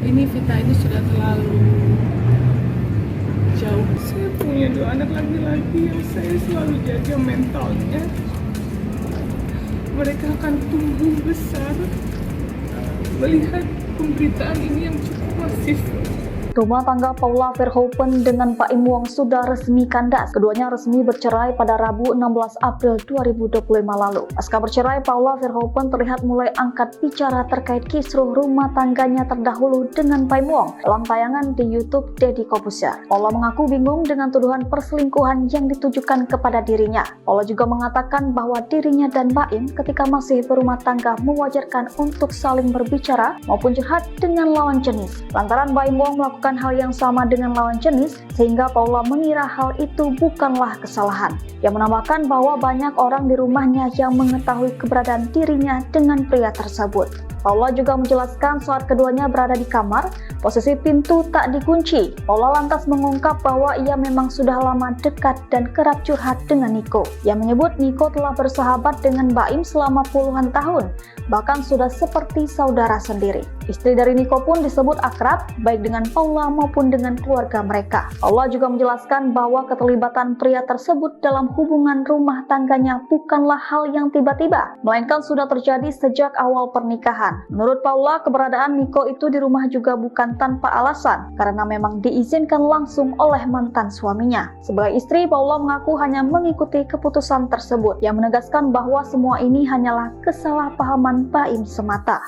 ini Vita ini sudah terlalu jauh. Saya punya 2 anak laki-laki yang saya selalu jaga mentalnya. Mereka akan tumbuh besar melihat pemberitaan ini yang cukup masif. Rumah tangga Paula Verhoeven dengan Pak Im Wong sudah resmi kandas. Keduanya resmi bercerai pada Rabu 16 April 2025 lalu. Pasca bercerai, Paula Verhoeven terlihat mulai angkat bicara terkait kisruh rumah tangganya terdahulu dengan Pak Im Wong dalam tayangan di YouTube Deddy Corbuzier. Paula mengaku bingung dengan tuduhan perselingkuhan yang ditujukan kepada dirinya. Paula juga mengatakan bahwa dirinya dan Pak Im ketika masih berumah tangga mewajarkan untuk saling berbicara maupun curhat dengan lawan jenis. Lantaran Pak Im Wong melakukan hal yang sama dengan lawan jenis, sehingga Paula mengira hal itu bukanlah kesalahan. Ia menambahkan bahwa banyak orang di rumahnya yang mengetahui keberadaan dirinya dengan pria tersebut. Paula juga menjelaskan saat keduanya berada di kamar, posisi pintu tak dikunci. Paula lantas mengungkap bahwa ia memang sudah lama dekat dan kerap curhat dengan Niko. Ia menyebut Niko telah bersahabat dengan Baim selama puluhan tahun, bahkan sudah seperti saudara sendiri. Istri dari Niko pun disebut akrab, baik dengan Paula maupun dengan keluarga mereka. Paula juga menjelaskan bahwa keterlibatan pria tersebut dalam hubungan rumah tangganya bukanlah hal yang tiba-tiba, melainkan sudah terjadi sejak awal pernikahan. Menurut Paula, keberadaan Niko itu di rumah juga bukan tanpa alasan, karena memang diizinkan langsung oleh mantan suaminya. Sebagai istri, Paula mengaku hanya mengikuti keputusan tersebut, yang menegaskan bahwa semua ini hanyalah kesalahpahaman Baim semata.